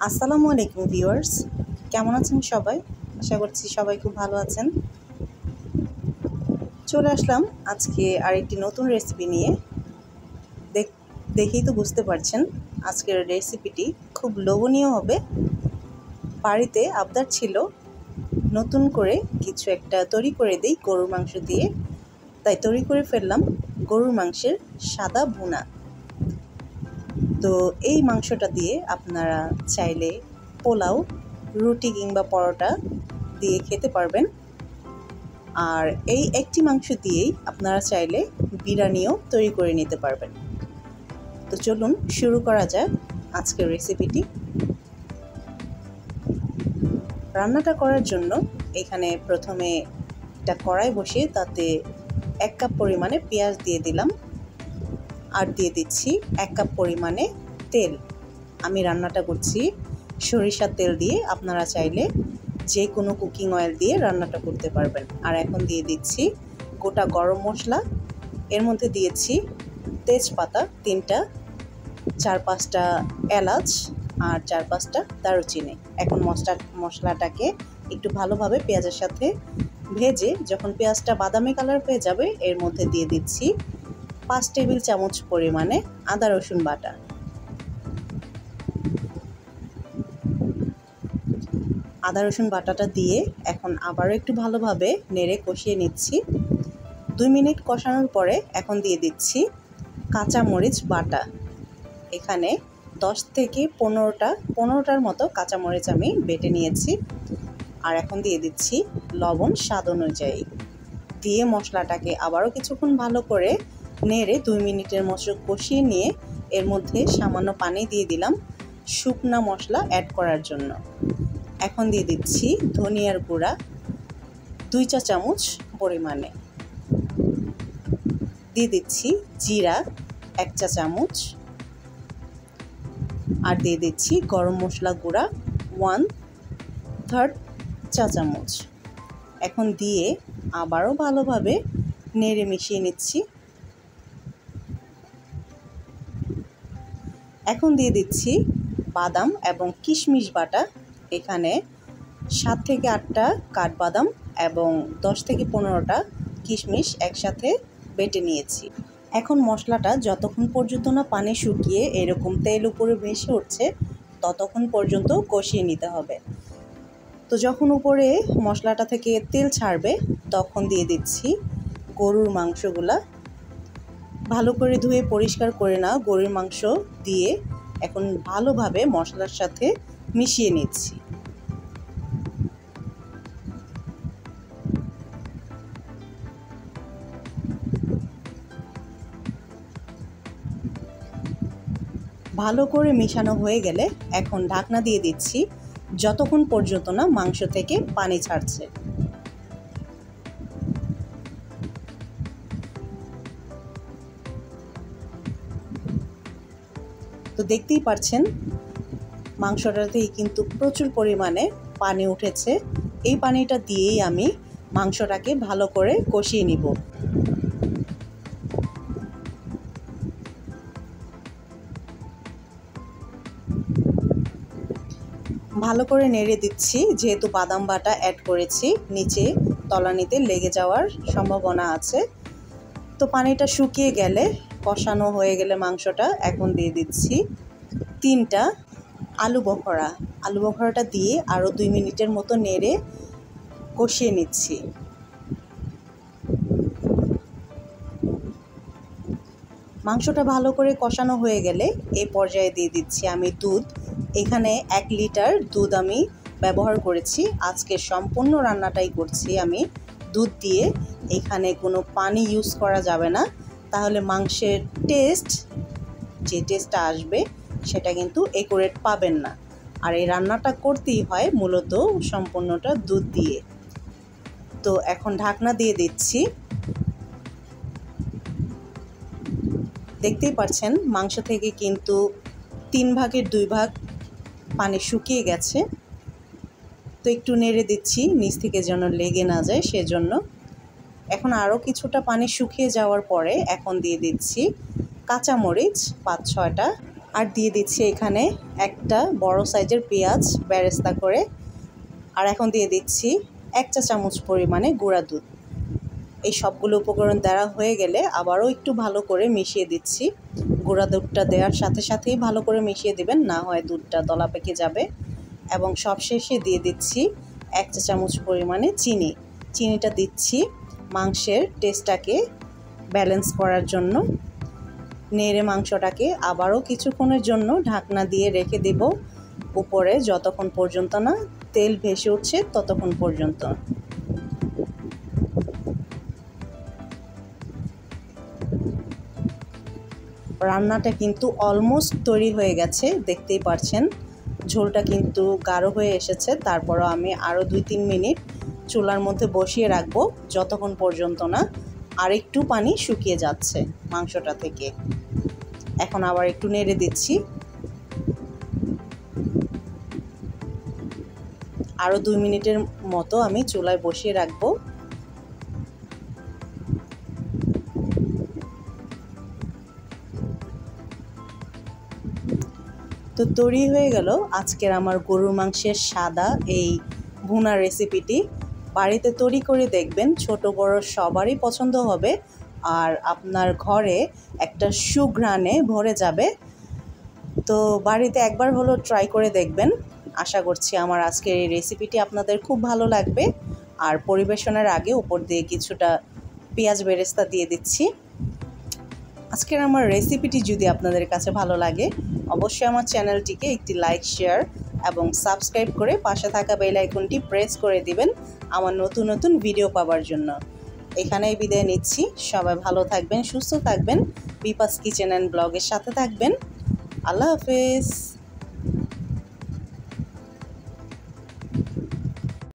আসসালামু আলাইকুম ভিউয়ার্স, কেমন আছেন সবাই? আশা করছি সবাই খুব ভালো আছেন। চলে আসলাম আজকে আরেকটি নতুন রেসিপি নিয়ে। দেখেই তো বুঝতে পারছেন আজকের রেসিপিটি খুব লোভনীয় হবে। বাড়িতে আবদার ছিল নতুন করে কিছু একটা তৈরি করে দিই গরুর মাংস দিয়ে, তাই তৈরি করে ফেললাম গরুর মাংসের সাদা ভুনা। তো এই মাংসটা দিয়ে আপনারা চাইলে পোলাও, রুটি কিংবা পরোটা দিয়ে খেতে পারবেন। আর এই একটি মাংস দিয়েই আপনারা চাইলে বিরিয়ানিও তৈরি করে নিতে পারবেন। তো চলুন শুরু করা যাক আজকের রেসিপিটি। রান্নাটা করার জন্য এখানে প্রথমে একটা কড়াই বসিয়ে তাতে 1 কাপ পরিমাণে পেঁয়াজ দিয়ে দিলাম, আর দিয়ে দিচ্ছি 1 কাপ পরিমাণে তেল। আমি রান্নাটা করছি সরিষার তেল দিয়ে, আপনারা চাইলে যে কোনো কুকিং অয়েল দিয়ে রান্নাটা করতে পারবেন। আর এখন দিয়ে দিচ্ছি গোটা গরম মশলা, এর মধ্যে দিয়েছি তেজপাতা 3টা, 4-5টা এলাচ আর 4-5টা দারুচিনি। এখন মশলাটাকে একটু ভালোভাবে পেঁয়াজের সাথে ভেজে যখন পেঁয়াজটা বাদামি কালার হয়ে যাবে, এর মধ্যে দিয়ে দিচ্ছি 5 টেবিল চামচ পরিমাণে আদা রসুন বাটা। আদা রসুন বাটাটা দিয়ে এখন আবারও একটু ভালোভাবে নেড়ে কষিয়ে নিচ্ছি। 2 মিনিট কষানোর পরে এখন দিয়ে দিচ্ছি কাঁচামরিচ বাটা। এখানে 10 থেকে 15টার মতো কাঁচামরিচ আমি বেটে নিয়েছি। আর এখন দিয়ে দিচ্ছি লবণ স্বাদ অনুযায়ী। দিয়ে মশলাটাকে আবারও কিছুক্ষণ ভালো করে নেড়ে 2 মিনিটের মতো কষিয়ে নিয়ে এর মধ্যে সামান্য পানি দিয়ে দিলাম শুকনা মশলা অ্যাড করার জন্য। এখন দিয়ে দিচ্ছি ধনিয়ার গুঁড়া 2 চা চামচ পরিমাণে, দিয়ে দিচ্ছি জিরা 1 চা চামচ, আর দিয়ে দিচ্ছি গরম মশলা গুঁড়া 1/3 চা চামচ। এখন দিয়ে আবারও ভালোভাবে নেড়ে মিশিয়ে নিচ্ছি। এখন দিয়ে দিচ্ছি বাদাম এবং কিশমিশ বাটা। এখানে 7 থেকে 8টা কাঠবাদাম এবং 10 থেকে 15টা কিশমিশ একসাথে বেটে নিয়েছি। এখন মশলাটা যতক্ষণ পর্যন্ত না পানি শুকিয়ে এরকম তেল উপরে ভেসে উঠছে ততক্ষণ পর্যন্ত কষিয়ে নিতে হবে। তো যখন উপরে মশলাটা থেকে তেল ছাড়বে তখন দিয়ে দিচ্ছি গরুর মাংসগুলা। ভালো করে ধুয়ে পরিষ্কার করে না গরুর মাংস দিয়ে এখন ভালোভাবে মশলার সাথে মিশিয়ে নিচ্ছি। ভালো করে মেশানো হয়ে গেলে এখন ঢাকনা দিয়ে দিচ্ছি যতক্ষণ পর্যন্ত না মাংস থেকে পানি ছাড়ছে। তো দেখতেই পাচ্ছেন মাংসটাতেই কিন্তু প্রচুর পরিমাণে পানি উঠেছে। এই পানিটা দিয়েই আমি মাংসটাকে ভালো করে কষিয়ে নিব। ভালো করে নেড়ে দিচ্ছি, যেহেতু বাদাম বাটা অ্যাড করেছি নিচে তলানিতে লেগে যাওয়ার সম্ভাবনা আছে। তো পানিটা শুকিয়ে গেলে, কষানো হয়ে গেলে মাংসটা, এখন দিয়ে দিচ্ছি 3টা আলু বখরা। আলু বখরাটা দিয়ে আরও 2 মিনিটের মতো নেড়ে কষিয়ে নিচ্ছি। মাংসটা ভালো করে কষানো হয়ে গেলে এই পর্যায়ে দিয়ে দিচ্ছি আমি দুধ। এখানে 1 লিটার দুধ আমি ব্যবহার করেছি। আজকে সম্পূর্ণ রান্নাটাই করছি আমি দুধ দিয়ে। এখানে কোনো পানি ইউজ করা যাবে না, তাহলে মাংসের যে টেস্টটা আসবে সেটা কিন্তু একুরেট পাবেন না। আর এই রান্নাটা করতেই হয় মূলত সম্পূর্ণটা দুধ দিয়ে। তো এখন ঢাকনা দিয়ে দিচ্ছি। দেখতেই পাচ্ছেন মাংস থেকে কিন্তু 3 ভাগের 2 ভাগ পানি শুকিয়ে গেছে। তো একটু নেড়ে দিচ্ছি নিচ থেকে যেন লেগে না যায় সেজন্য। এখন আরও কিছুটা পানি শুকিয়ে যাওয়ার পরে এখন দিয়ে দিচ্ছি কাঁচামরিচ 5-6টা, আর দিয়ে দিচ্ছি এখানে একটা বড় সাইজের পেঁয়াজ বেরেস্তা করে। আর এখন দিয়ে দিচ্ছি 1 চা চামচ পরিমাণে গুঁড়া দুধ। এই সবগুলো উপকরণ দেওয়া হয়ে গেলে আবারও একটু ভালো করে মিশিয়ে দিচ্ছি। গুঁড়া দুধটা দেওয়ার সাথে সাথেই ভালো করে মিশিয়ে দিবেন, না হয় দুধটা দলা পেকে যাবে। এবং সবশেষে দিয়ে দিচ্ছি 1 চা চামচ পরিমাণে চিনি। চিনিটা দিচ্ছি মাংসের টেস্টটাকে ব্যালেন্স করার জন্য। নেড়ে মাংসটাকে আবারও কিছুক্ষণের জন্য ঢাকনা দিয়ে রেখে দেব উপরে, যতক্ষণ পর্যন্ত না তেল ভেসে উঠছে ততক্ষণ পর্যন্ত। রান্নাটা কিন্তু অলমোস্ট তৈরি হয়ে গেছে, দেখতেই পাচ্ছেন ঝোলটা কিন্তু গাঢ় হয়ে এসেছে। তারপরও আমি আরও 2-3 মিনিট চুলার মধ্যে বসিয়ে রাখবো, যতক্ষণ পর্যন্ত না আরেকটু পানি শুকিয়ে যাচ্ছে মাংসটা থেকে। এখন আবার একটু নেড়ে দিচ্ছি। আরও 2 মিনিটের মতো আমি চুলায় বসিয়ে রাখবো। তো তৈরি হয়ে গেল আজকের আমার গরুর মাংসের সাদা এই ভুনা রেসিপিটি। বাড়িতে তৈরি করে দেখবেন, ছোট বড় সবারই পছন্দ হবে আর আপনার ঘরে একটা সুঘ্রাণে ভরে যাবে। তো বাড়িতে একবার হলো ট্রাই করে দেখবেন। আশা করছি আমার আজকের এই রেসিপিটি আপনাদের খুব ভালো লাগবে। আর পরিবেশনের আগে উপর দিয়ে কিছুটা পেঁয়াজ বেরেস্তা দিয়ে দিচ্ছি। আজকের আমার রেসিপিটি যদি আপনাদের কাছে ভালো লাগে, অবশ্যই আমার চ্যানেলটিকে একটি লাইক, শেয়ার এবং সাবস্ক্রাইব করে পাশে থাকা বেল আইকনটি প্রেস করে দিবেন আমার নতুন নতুন ভিডিও পাওয়ার জন্য। এখানেই বিদায় নিচ্ছি। সবাই ভালো থাকবেন, সুস্থ থাকবেন, বিপাস কিচেন অ্যান্ড ব্লগের সাথে থাকবেন। আল্লাহ হাফেজ।